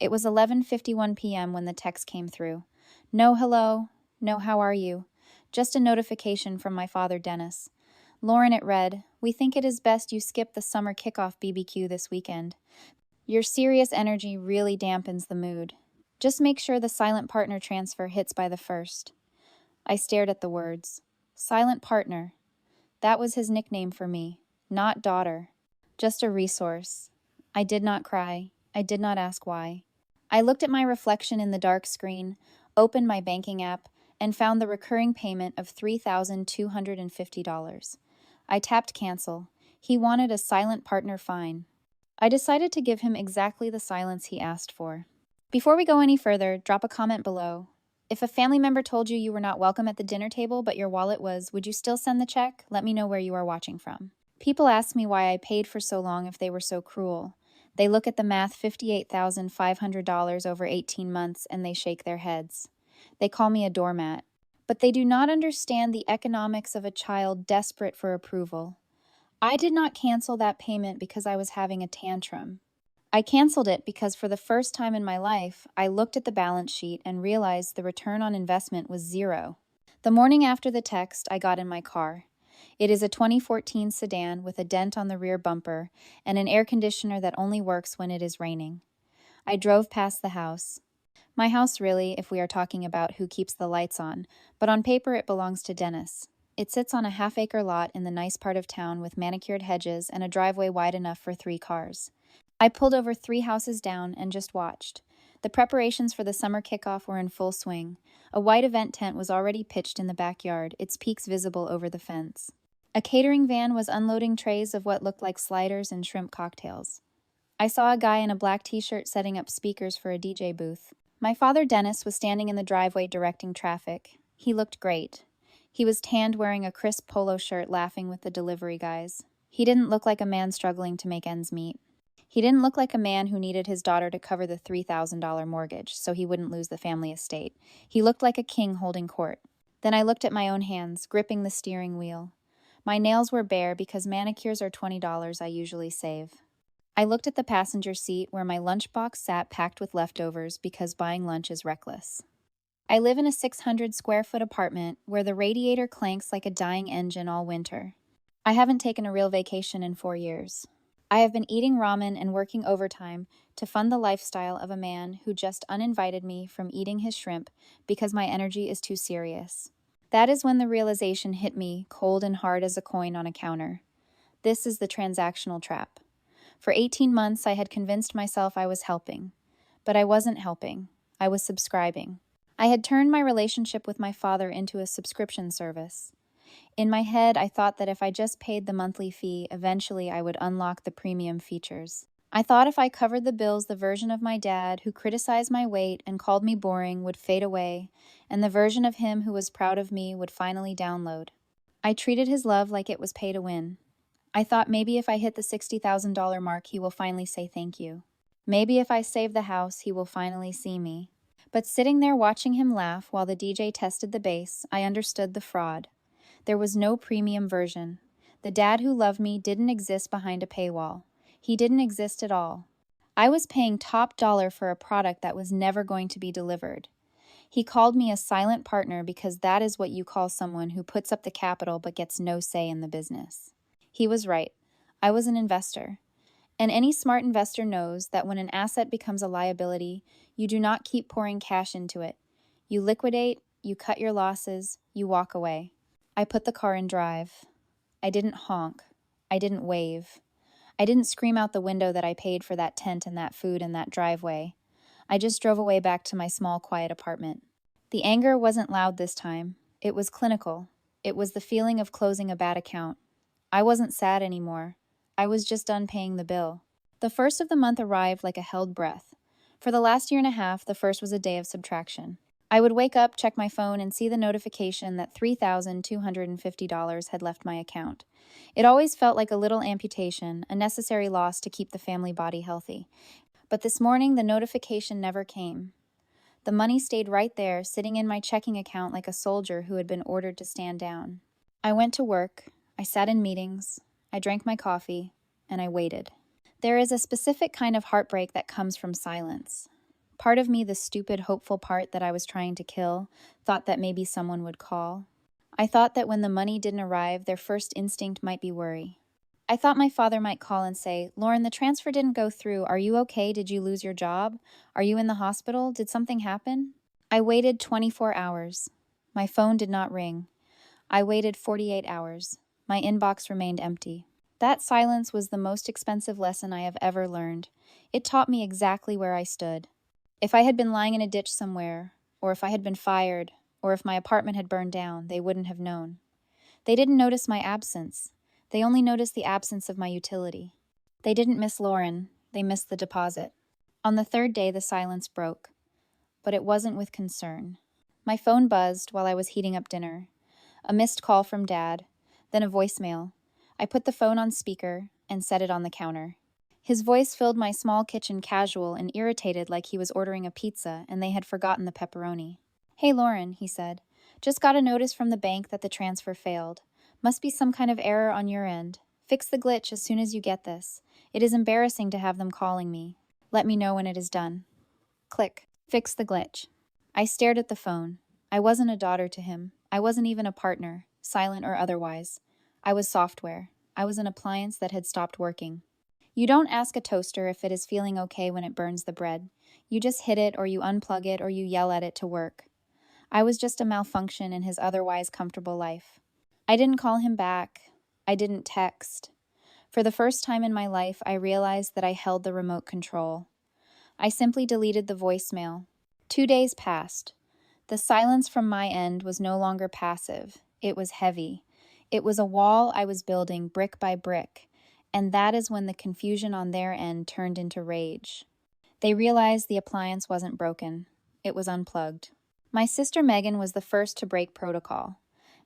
It was 11:51 p.m. when the text came through. No hello, no how are you. Just a notification from my father Dennis. Lauren, it read, "We think it is best you skip the summer kickoff BBQ this weekend. Your serious energy really dampens the mood. Just make sure the silent partner transfer hits by the first." I stared at the words. Silent partner. That was his nickname for me. Not daughter. Just a resource. I did not cry. I did not ask why. I looked at my reflection in the dark screen, opened my banking app, and found the recurring payment of $3,250. I tapped cancel. He wanted a silent partner fine. I decided to give him exactly the silence he asked for. Before we go any further, drop a comment below. If a family member told you you were not welcome at the dinner table but your wallet was, would you still send the check? Let me know where you are watching from. People ask me why I paid for so long if they were so cruel. They look at the math, $58,500 over 18 months, and they shake their heads. They call me a doormat. But they do not understand the economics of a child desperate for approval. I did not cancel that payment because I was having a tantrum. I canceled it because for the first time in my life, I looked at the balance sheet and realized the return on investment was zero. The morning after the text, I got in my car. It is a 2014 sedan with a dent on the rear bumper and an air conditioner that only works when it is raining. I drove past the house. My house really, if we are talking about who keeps the lights on, but on paper it belongs to Dennis. It sits on a half-acre lot in the nice part of town with manicured hedges and a driveway wide enough for 3 cars. I pulled over 3 houses down and just watched. The preparations for the summer kickoff were in full swing. A white event tent was already pitched in the backyard, its peaks visible over the fence. A catering van was unloading trays of what looked like sliders and shrimp cocktails. I saw a guy in a black t-shirt setting up speakers for a DJ booth. My father Dennis was standing in the driveway directing traffic. He looked great. He was tanned, wearing a crisp polo shirt, laughing with the delivery guys. He didn't look like a man struggling to make ends meet. He didn't look like a man who needed his daughter to cover the $3,000 mortgage so he wouldn't lose the family estate. He looked like a king holding court. Then I looked at my own hands, gripping the steering wheel. My nails were bare because manicures are $20 I usually save. I looked at the passenger seat where my lunchbox sat packed with leftovers because buying lunch is reckless. I live in a 600-square-foot apartment where the radiator clanks like a dying engine all winter. I haven't taken a real vacation in 4 years. I have been eating ramen and working overtime to fund the lifestyle of a man who just uninvited me from eating his shrimp because my energy is too serious. That is when the realization hit me, cold and hard as a coin on a counter. This is the transactional trap. For 18 months, I had convinced myself I was helping. But I wasn't helping. I was subscribing. I had turned my relationship with my father into a subscription service. In my head, I thought that if I just paid the monthly fee, eventually I would unlock the premium features. I thought if I covered the bills, the version of my dad who criticized my weight and called me boring would fade away, and the version of him who was proud of me would finally download. I treated his love like it was pay to win. I thought maybe if I hit the $60,000 mark, he will finally say thank you. Maybe if I save the house, he will finally see me. But sitting there watching him laugh while the DJ tested the bass, I understood the fraud. There was no premium version. The dad who loved me didn't exist behind a paywall. He didn't exist at all. I was paying top dollar for a product that was never going to be delivered. He called me a silent partner because that is what you call someone who puts up the capital but gets no say in the business. He was right. I was an investor. And any smart investor knows that when an asset becomes a liability, you do not keep pouring cash into it. You liquidate, you cut your losses, you walk away. I put the car in drive. I didn't honk. I didn't wave. I didn't scream out the window that I paid for that tent and that food and that driveway. I just drove away back to my small, quiet apartment. The anger wasn't loud this time. It was clinical. It was the feeling of closing a bad account. I wasn't sad anymore. I was just done paying the bill. The first of the month arrived like a held breath. For the last year and a half, the first was a day of subtraction. I would wake up, check my phone, and see the notification that $3,250 had left my account. It always felt like a little amputation, a necessary loss to keep the family body healthy. But this morning, the notification never came. The money stayed right there, sitting in my checking account like a soldier who had been ordered to stand down. I went to work. I sat in meetings. I drank my coffee, and I waited. There is a specific kind of heartbreak that comes from silence. Part of me, the stupid, hopeful part that I was trying to kill, thought that maybe someone would call. I thought that when the money didn't arrive, their first instinct might be worry. I thought my father might call and say, "Lauren, the transfer didn't go through. Are you okay? Did you lose your job? Are you in the hospital? Did something happen?" I waited 24 hours. My phone did not ring. I waited 48 hours. My inbox remained empty. That silence was the most expensive lesson I have ever learned. It taught me exactly where I stood. If I had been lying in a ditch somewhere, or if I had been fired, or if my apartment had burned down, they wouldn't have known. They didn't notice my absence. They only noticed the absence of my utility. They didn't miss Lauren. They missed the deposit. On the third day, the silence broke. But it wasn't with concern. My phone buzzed while I was heating up dinner. A missed call from Dad, then a voicemail. I put the phone on speaker and set it on the counter. His voice filled my small kitchen casual and irritated, like he was ordering a pizza and they had forgotten the pepperoni. "Hey, Lauren," he said. "Just got a notice from the bank that the transfer failed. Must be some kind of error on your end. Fix the glitch as soon as you get this. It is embarrassing to have them calling me. Let me know when it is done." Click. Fix the glitch. I stared at the phone. I wasn't a daughter to him. I wasn't even a partner, silent or otherwise. I was software. I was an appliance that had stopped working. You don't ask a toaster if it is feeling okay when it burns the bread. You just hit it, or you unplug it, or you yell at it to work. I was just a malfunction in his otherwise comfortable life. I didn't call him back. I didn't text. For the first time in my life, I realized that I held the remote control. I simply deleted the voicemail. 2 days passed. The silence from my end was no longer passive. It was heavy. It was a wall I was building brick by brick, and that is when the confusion on their end turned into rage. They realized the appliance wasn't broken. It was unplugged. My sister Megan was the first to break protocol.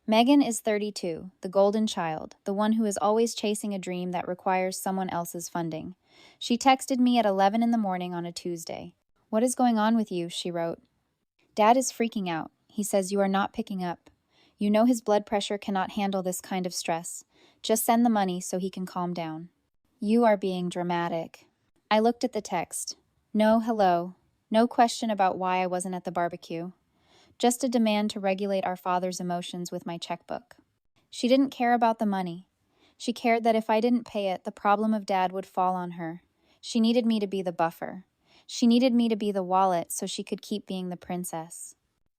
Megan is 32, the golden child, the one who is always chasing a dream that requires someone else's funding. She texted me at 11 in the morning on a Tuesday. "What is going on with you?" she wrote. "Dad is freaking out. He says you are not picking up. You know his blood pressure cannot handle this kind of stress. Just send the money so he can calm down." "You are being dramatic." I looked at the text. No hello. No question about why I wasn't at the barbecue. Just a demand to regulate our father's emotions with my checkbook. She didn't care about the money. She cared that if I didn't pay it, the problem of Dad would fall on her. She needed me to be the buffer. She needed me to be the wallet so she could keep being the princess.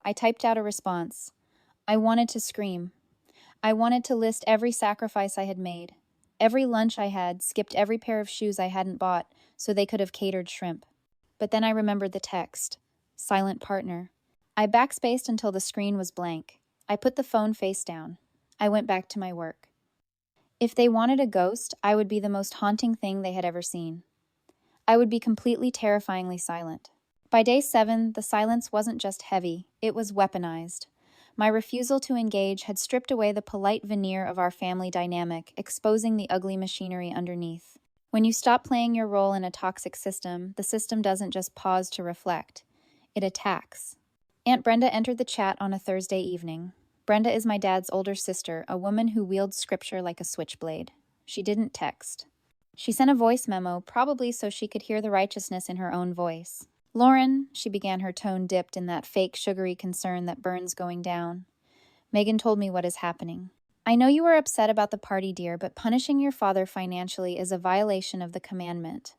I typed out a response. I wanted to scream. I wanted to list every sacrifice I had made. Every lunch I had, skipped every pair of shoes I hadn't bought so they could have catered shrimp. But then I remembered the text. Silent partner. I backspaced until the screen was blank. I put the phone face down. I went back to my work. If they wanted a ghost, I would be the most haunting thing they had ever seen. I would be completely terrifyingly silent. By day 7, the silence wasn't just heavy, it was weaponized. My refusal to engage had stripped away the polite veneer of our family dynamic, exposing the ugly machinery underneath. When you stop playing your role in a toxic system, the system doesn't just pause to reflect. It attacks. Aunt Brenda entered the chat on a Thursday evening. Brenda is my dad's older sister, a woman who wields scripture like a switchblade. She didn't text. She sent a voice memo, probably so she could hear the righteousness in her own voice. "Lauren," she began, her tone dipped in that fake sugary concern that burns going down. "Megan told me what is happening. I know you are upset about the party, dear, but punishing your father financially is a violation of the commandment.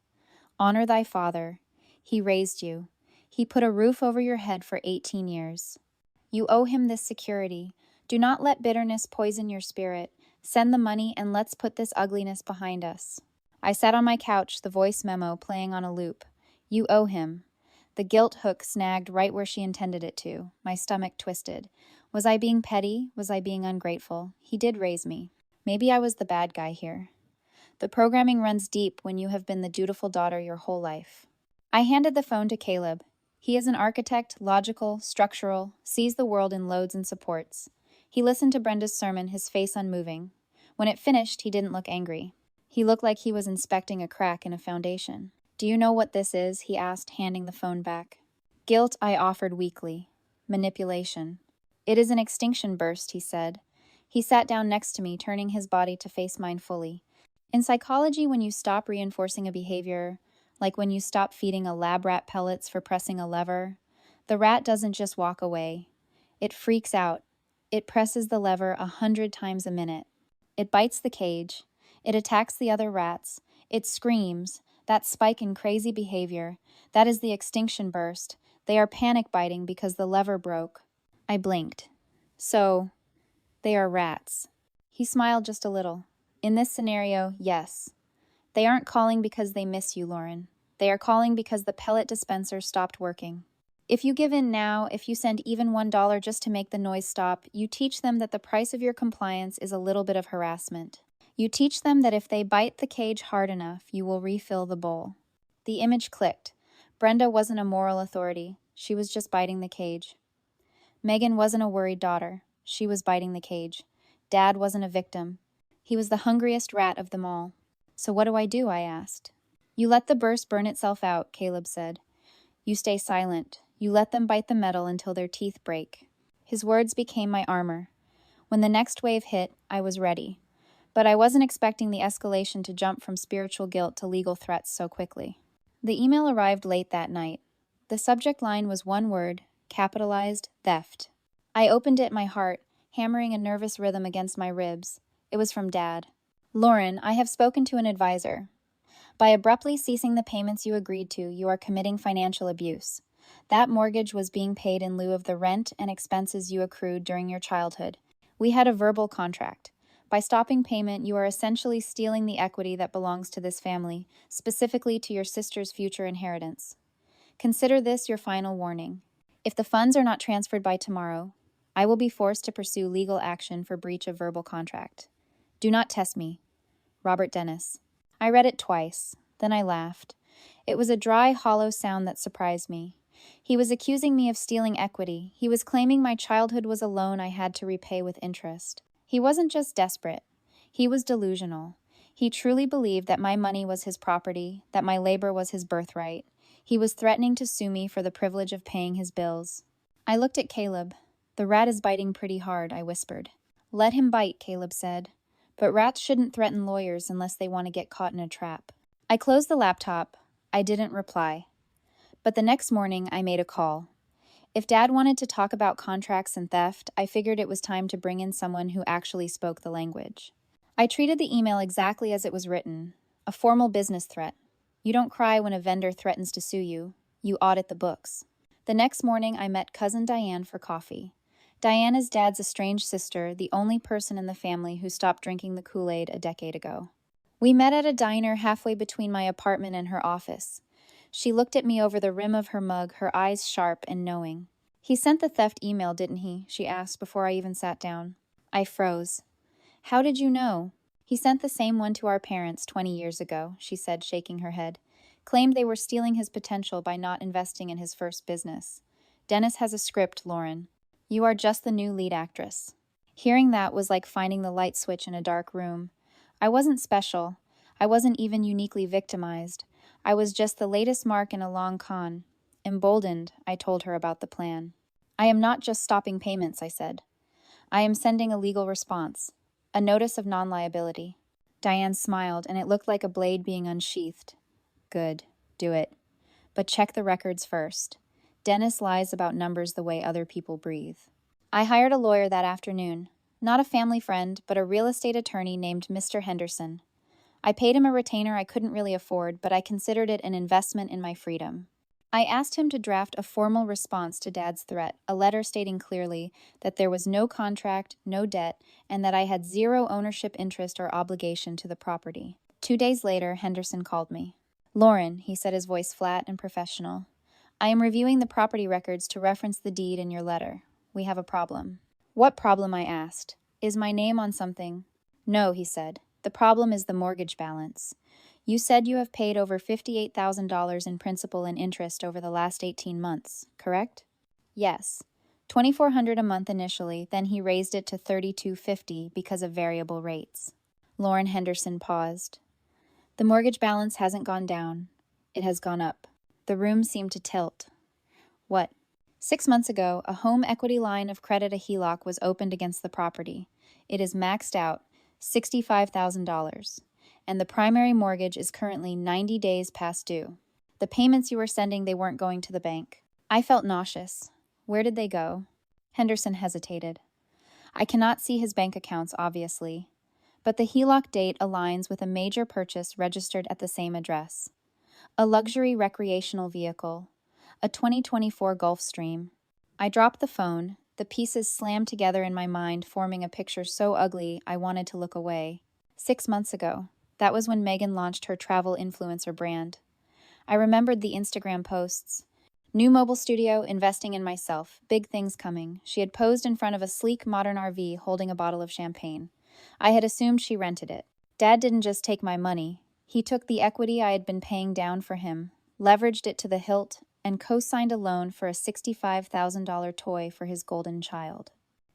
Honor thy father. He raised you. He put a roof over your head for 18 years. You owe him this security. Do not let bitterness poison your spirit. Send the money and let's put this ugliness behind us." I sat on my couch, the voice memo playing on a loop. You owe him. The guilt hook snagged right where she intended it to. My stomach twisted. Was I being petty? Was I being ungrateful? He did raise me. Maybe I was the bad guy here. The programming runs deep when you have been the dutiful daughter your whole life. I handed the phone to Caleb. He is an architect, logical, structural, sees the world in loads and supports. He listened to Brenda's sermon, his face unmoving. When it finished, he didn't look angry. He looked like he was inspecting a crack in a foundation. "Do you know what this is?" he asked, handing the phone back. "Guilt," I offered weakly. "Manipulation." "It is an extinction burst," he said. He sat down next to me, turning his body to face mine fully. In psychology, when you stop reinforcing a behavior, like when you stop feeding a lab rat pellets for pressing a lever. The rat doesn't just walk away. It freaks out. It presses the lever 100 times a minute. It bites the cage. It attacks the other rats. It screams. That spike in crazy behavior. That is the extinction burst. They are panic biting because the lever broke. I blinked. So, they are rats. He smiled just a little. In this scenario, yes. They aren't calling because they miss you, Lauren. They are calling because the pellet dispenser stopped working. If you give in now, if you send even $1 just to make the noise stop, you teach them that the price of your compliance is a little bit of harassment. You teach them that if they bite the cage hard enough, you will refill the bowl. The image clicked. Brenda wasn't a moral authority. She was just biting the cage. Megan wasn't a worried daughter. She was biting the cage. Dad wasn't a victim. He was the hungriest rat of them all. So what do? I asked. You let the burst burn itself out, Caleb said. You stay silent. You let them bite the metal until their teeth break. His words became my armor. When the next wave hit, I was ready. But I wasn't expecting the escalation to jump from spiritual guilt to legal threats so quickly. The email arrived late that night. The subject line was one word, capitalized, theft. I opened it, my heart, hammering a nervous rhythm against my ribs. It was from Dad. Lauren, I have spoken to an advisor. By abruptly ceasing the payments you agreed to, you are committing financial abuse. That mortgage was being paid in lieu of the rent and expenses you accrued during your childhood. We had a verbal contract. By stopping payment, you are essentially stealing the equity that belongs to this family, specifically to your sister's future inheritance. Consider this your final warning. If the funds are not transferred by tomorrow, I will be forced to pursue legal action for breach of verbal contract. Do not test me. Robert Dennis. I read it twice. Then I laughed. It was a dry, hollow sound that surprised me. He was accusing me of stealing equity. He was claiming my childhood was a loan I had to repay with interest. He wasn't just desperate. He was delusional. He truly believed that my money was his property, that my labor was his birthright. He was threatening to sue me for the privilege of paying his bills. I looked at Caleb. The rat is biting pretty hard, I whispered. Let him bite, Caleb said. But rats shouldn't threaten lawyers unless they want to get caught in a trap. I closed the laptop. I didn't reply. But the next morning, I made a call. If Dad wanted to talk about contracts and theft, I figured it was time to bring in someone who actually spoke the language. I treated the email exactly as it was written, a formal business threat. You don't cry when a vendor threatens to sue you. You audit the books. The next morning, I met Cousin Diane for coffee. Diane is Dad's estranged sister, the only person in the family who stopped drinking the Kool-Aid a decade ago. We met at a diner halfway between my apartment and her office. She looked at me over the rim of her mug, her eyes sharp and knowing. He sent the theft email, didn't he? She asked before I even sat down. I froze. How did you know? He sent the same one to our parents 20 years ago, she said, shaking her head. Claimed they were stealing his potential by not investing in his first business. Dennis has a script, Lauren. You are just the new lead actress. Hearing that was like finding the light switch in a dark room. I wasn't special. I wasn't even uniquely victimized. I was just the latest mark in a long con. Emboldened, I told her about the plan. I am not just stopping payments, I said. I am sending a legal response. A notice of non-liability. Diane smiled, and it looked like a blade being unsheathed. Good. Do it. But check the records first. Dennis lies about numbers the way other people breathe. I hired a lawyer that afternoon. Not a family friend, but a real estate attorney named Mr. Henderson. I paid him a retainer I couldn't really afford, but I considered it an investment in my freedom. I asked him to draft a formal response to Dad's threat, a letter stating clearly that there was no contract, no debt, and that I had zero ownership interest or obligation to the property. 2 days later, Henderson called me. Lauren, he said, his voice flat and professional. I am reviewing the property records to reference the deed in your letter. We have a problem. What problem? I asked. Is my name on something? No, he said. The problem is the mortgage balance. You said you have paid over $58,000 in principal and interest over the last 18 months, correct? Yes. $2,400 a month initially, then he raised it to $3,250 because of variable rates. Lauren Henderson paused. The mortgage balance hasn't gone down. It has gone up. The room seemed to tilt. What? 6 months ago, a home equity line of credit, a HELOC, was opened against the property. It is maxed out, $65,000, and the primary mortgage is currently 90 days past due. The payments you were sending, they weren't going to the bank. I felt nauseous. Where did they go? Henderson hesitated. I cannot see his bank accounts, obviously, but the HELOC date aligns with a major purchase registered at the same address. A luxury recreational vehicle, a 2024 Gulfstream. I dropped the phone, the pieces slammed together in my mind, forming a picture so ugly I wanted to look away. 6 months ago, that was when Megan launched her travel influencer brand. I remembered the Instagram posts. New mobile studio, investing in myself, big things coming. She had posed in front of a sleek modern RV holding a bottle of champagne. I had assumed she rented it. Dad didn't just take my money. He took the equity I had been paying down for him, leveraged it to the hilt, and co-signed a loan for a $65,000 toy for his golden child.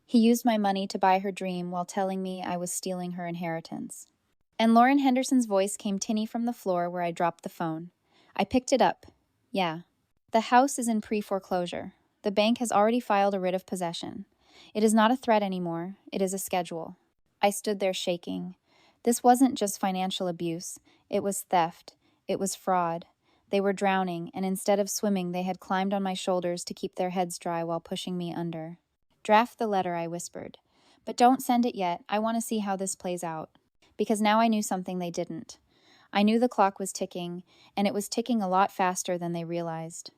He used my money to buy her dream while telling me I was stealing her inheritance. And Lauren Henderson's voice came tinny from the floor where I dropped the phone. I picked it up. Yeah. The house is in pre-foreclosure. The bank has already filed a writ of possession. It is not a threat anymore. It is a schedule. I stood there shaking. This wasn't just financial abuse. It was theft. It was fraud. They were drowning, and instead of swimming, they had climbed on my shoulders to keep their heads dry while pushing me under. Draft the letter, I whispered. But don't send it yet. I want to see how this plays out. Because now I knew something they didn't. I knew the clock was ticking, and it was ticking a lot faster than they realized.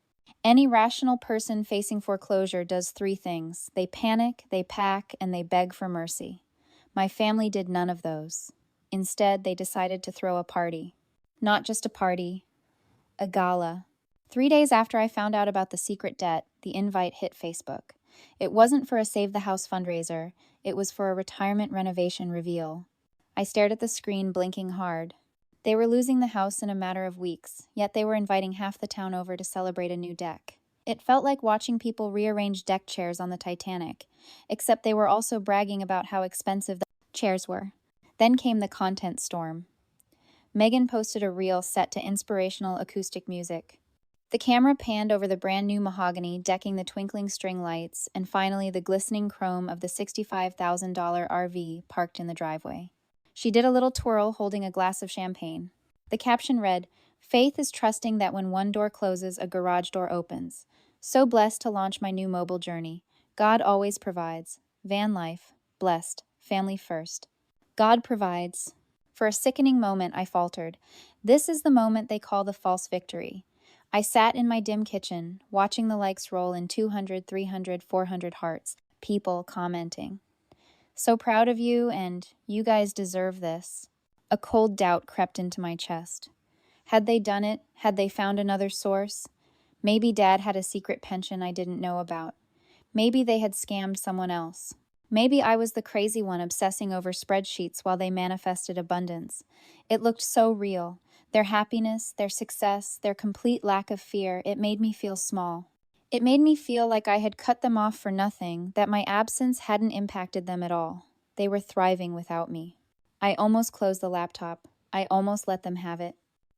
Any rational person facing foreclosure does three things. They panic, they pack, and they beg for mercy. My family did none of those. Instead, they decided to throw a party. Not just a party, a gala. 3 days after I found out about the secret debt, the invite hit Facebook. It wasn't for a Save the House fundraiser. It was for a retirement renovation reveal. I stared at the screen, blinking hard. They were losing the house in a matter of weeks, yet they were inviting half the town over to celebrate a new deck. It felt like watching people rearrange deck chairs on the Titanic, except they were also bragging about how expensive the chairs were. Then came the content storm. Megan posted a reel set to inspirational acoustic music. The camera panned over the brand new mahogany decking the twinkling string lights, and finally the glistening chrome of the $65,000 RV parked in the driveway. She did a little twirl holding a glass of champagne. The caption read, "Faith is trusting that when one door closes, a garage door opens. So blessed to launch my new mobile journey. God always provides. Van life. Blessed. Family first. God provides." For a sickening moment, I faltered. This is the moment they call the false victory. I sat in my dim kitchen, watching the likes roll in 200, 300, 400 hearts, people commenting. "So proud of you," and "You guys deserve this." A cold doubt crept into my chest. Had they done it? Had they found another source? Maybe Dad had a secret pension I didn't know about. Maybe they had scammed someone else. Maybe I was the crazy one obsessing over spreadsheets while they manifested abundance. It looked so real. Their happiness, their success, their complete lack of fear, it made me feel small. It made me feel like I had cut them off for nothing, that my absence hadn't impacted them at all. They were thriving without me. I almost closed the laptop. I almost let them have it.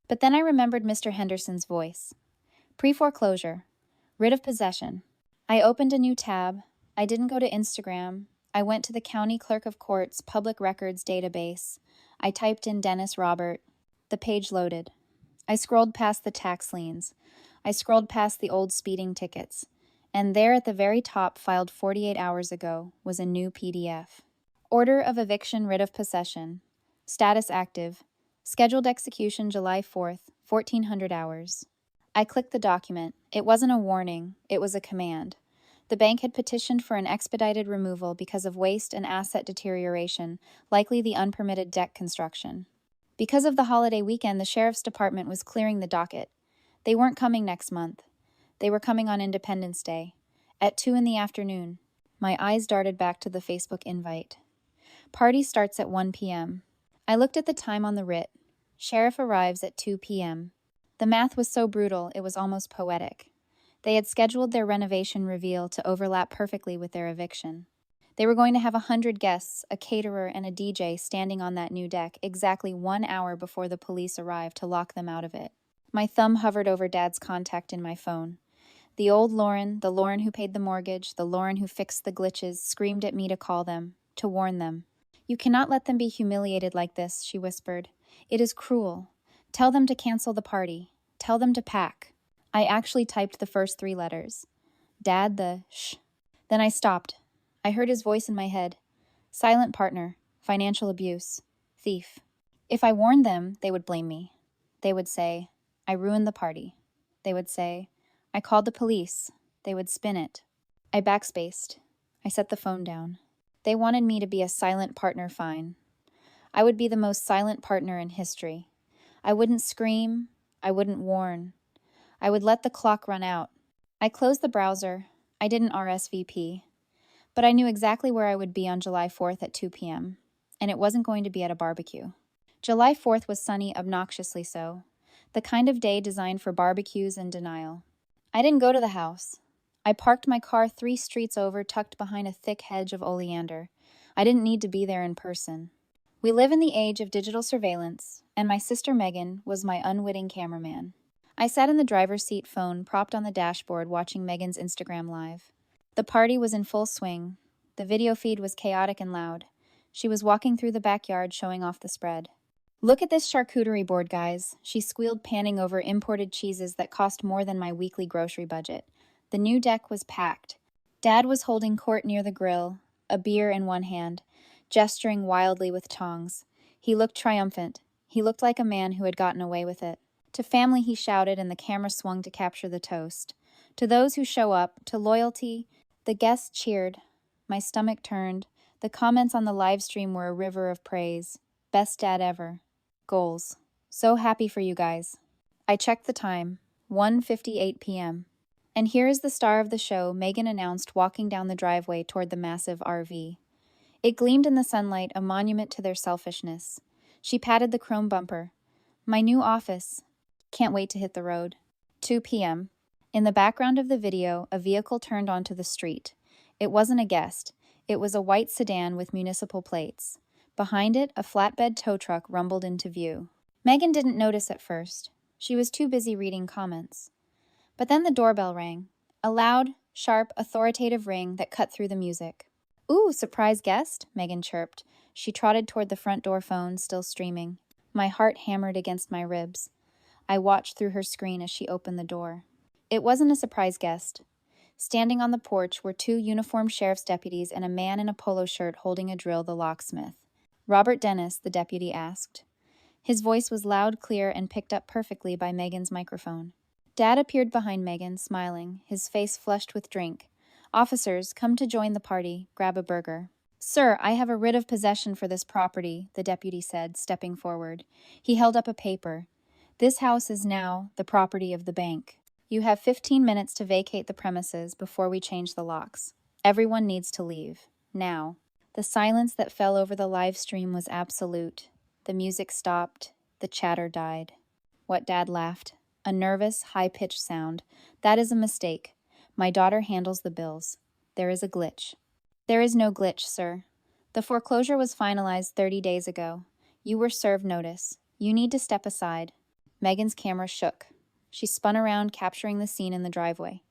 But then I remembered Mr. Henderson's voice. Pre-foreclosure. Writ of possession. I opened a new tab. I didn't go to Instagram. I went to the County Clerk of Court's Public Records database. I typed in Dennis Robert. The page loaded. I scrolled past the tax liens. I scrolled past the old speeding tickets. And there at the very top, filed 48 hours ago, was a new PDF. Order of eviction, writ of possession. Status active. Scheduled execution July 4th, 1400 hours. I clicked the document. It wasn't a warning. It was a command. The bank had petitioned for an expedited removal because of waste and asset deterioration, likely the unpermitted deck construction. Because of the holiday weekend, the sheriff's department was clearing the docket. They weren't coming next month. They were coming on Independence Day, at 2 in the afternoon. My eyes darted back to the Facebook invite. Party starts at 1 p.m. I looked at the time on the writ. Sheriff arrives at 2 p.m. The math was so brutal, it was almost poetic. They had scheduled their renovation reveal to overlap perfectly with their eviction. They were going to have 100 guests, a caterer, and a DJ standing on that new deck exactly 1 hour before the police arrived to lock them out of it. My thumb hovered over Dad's contact in my phone. The old Lauren, the Lauren who paid the mortgage, the Lauren who fixed the glitches, screamed at me to call them, to warn them. "You cannot let them be humiliated like this," she whispered. "It is cruel. Tell them to cancel the party. Tell them to pack. I actually typed the first 3 letters. Dad, the shh. Then I stopped. I heard his voice in my head. Silent partner, financial abuse, thief. If I warned them, they would blame me. They would say, I ruined the party. They would say, I called the police. They would spin it. I backspaced. I set the phone down. They wanted me to be a silent partner fine. I would be the most silent partner in history. I wouldn't scream. I wouldn't warn. I would let the clock run out. I closed the browser. I didn't RSVP. But I knew exactly where I would be on July 4th at 2 p.m., and it wasn't going to be at a barbecue. July 4th was sunny, obnoxiously so, the kind of day designed for barbecues and denial. I didn't go to the house. I parked my car 3 streets over, tucked behind a thick hedge of oleander. I didn't need to be there in person. We live in the age of digital surveillance, and my sister Megan was my unwitting cameraman. I sat in the driver's seat, phone propped on the dashboard, watching Megan's Instagram live. The party was in full swing. The video feed was chaotic and loud. She was walking through the backyard, showing off the spread. Look at this charcuterie board, guys, she squealed, panning over imported cheeses that cost more than my weekly grocery budget. The new deck was packed. Dad was holding court near the grill, a beer in one hand, gesturing wildly with tongs. He looked triumphant. He looked like a man who had gotten away with it. To family, he shouted, and the camera swung to capture the toast. To those who show up, to loyalty, the guests cheered. My stomach turned. The comments on the live stream were a river of praise. Best dad ever. Goals. So happy for you guys. I checked the time. 1:58 p.m. And here is the star of the show, Megan announced, walking down the driveway toward the massive RV. It gleamed in the sunlight, a monument to their selfishness. She patted the chrome bumper. My new office. Can't wait to hit the road. 2 p.m. In the background of the video, a vehicle turned onto the street. It wasn't a guest. It was a white sedan with municipal plates. Behind it, a flatbed tow truck rumbled into view. Megan didn't notice at first. She was too busy reading comments. But then the doorbell rang. A loud, sharp, authoritative ring that cut through the music. Ooh, surprise guest, Megan chirped. She trotted toward the front door, phone still streaming. My heart hammered against my ribs. I watched through her screen as she opened the door. It wasn't a surprise guest. Standing on the porch were 2 uniformed sheriff's deputies and a man in a polo shirt holding a drill, the locksmith. Robert Dennis, the deputy asked. His voice was loud, clear, and picked up perfectly by Megan's microphone. Dad appeared behind Megan, smiling, his face flushed with drink. Officers, come to join the party. Grab a burger. Sir, I have a writ of possession for this property, the deputy said, stepping forward. He held up a paper. This house is now the property of the bank. You have 15 minutes to vacate the premises before we change the locks. Everyone needs to leave. Now. The silence that fell over the live stream was absolute. The music stopped. The chatter died. What? Dad laughed. A nervous, high-pitched sound. That is a mistake. My daughter handles the bills. There is a glitch. There is no glitch, sir. The foreclosure was finalized 30 days ago. You were served notice. You need to step aside. Megan's camera shook. She spun around, capturing the scene in the driveway.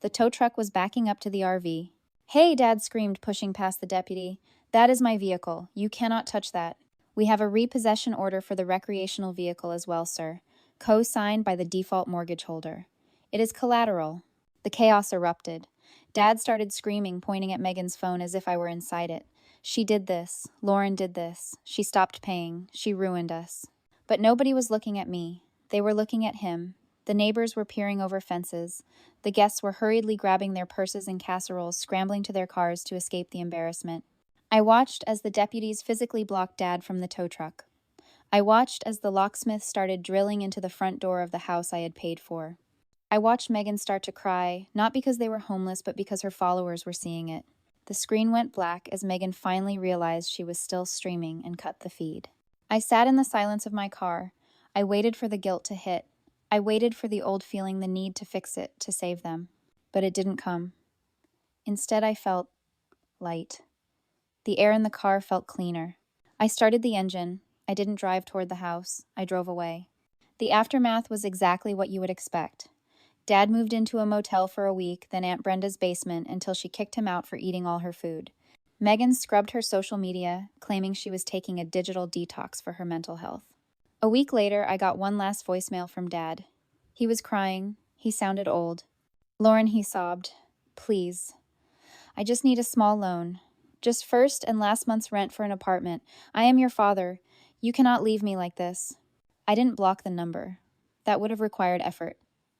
The tow truck was backing up to the RV. Hey, Dad screamed, pushing past the deputy. That is my vehicle. You cannot touch that. We have a repossession order for the recreational vehicle as well, sir. Co-signed by the default mortgage holder. It is collateral. The chaos erupted. Dad started screaming, pointing at Megan's phone as if I were inside it. She did this. Lauren did this. She stopped paying. She ruined us. But nobody was looking at me. They were looking at him. The neighbors were peering over fences. The guests were hurriedly grabbing their purses and casseroles, scrambling to their cars to escape the embarrassment. I watched as the deputies physically blocked Dad from the tow truck. I watched as the locksmith started drilling into the front door of the house I had paid for. I watched Megan start to cry, not because they were homeless, but because her followers were seeing it. The screen went black as Megan finally realized she was still streaming and cut the feed. I sat in the silence of my car. I waited for the guilt to hit. I waited for the old feeling, the need to fix it, to save them. But it didn't come. Instead, I felt light. The air in the car felt cleaner. I started the engine. I didn't drive toward the house. I drove away. The aftermath was exactly what you would expect. Dad moved into a motel for a week, then Aunt Brenda's basement, until she kicked him out for eating all her food. Megan scrubbed her social media, claiming she was taking a digital detox for her mental health. A week later, I got one last voicemail from Dad. He was crying. He sounded old. Lauren, he sobbed. Please. I just need a small loan. Just first and last month's rent for an apartment. I am your father. You cannot leave me like this. I didn't block the number. That would have required effort.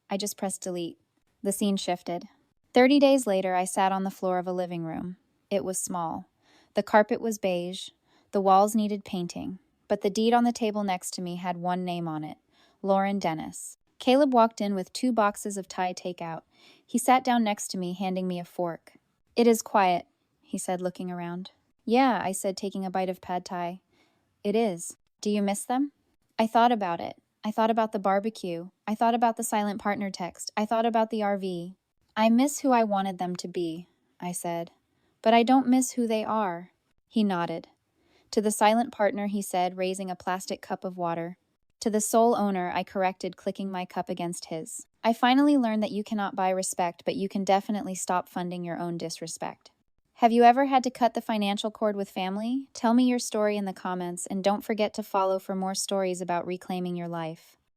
I just pressed delete. The scene shifted. 30 days later, I sat on the floor of a living room. It was small. The carpet was beige. The walls needed painting. But the deed on the table next to me had one name on it: Lauren Dennis. Caleb walked in with 2 boxes of Thai takeout. He sat down next to me, handing me a fork. It is quiet, he said, looking around. Yeah, I said, taking a bite of pad thai. It is. Do you miss them? I thought about it. I thought about the barbecue. I thought about the silent partner text. I thought about the RV. I miss who I wanted them to be, I said. But I don't miss who they are. He nodded. To the silent partner, he said, raising a plastic cup of water. To the sole owner, I corrected, clicking my cup against his. I finally learned that you cannot buy respect, but you can definitely stop funding your own disrespect. Have you ever had to cut the financial cord with family? Tell me your story in the comments, and don't forget to follow for more stories about reclaiming your life.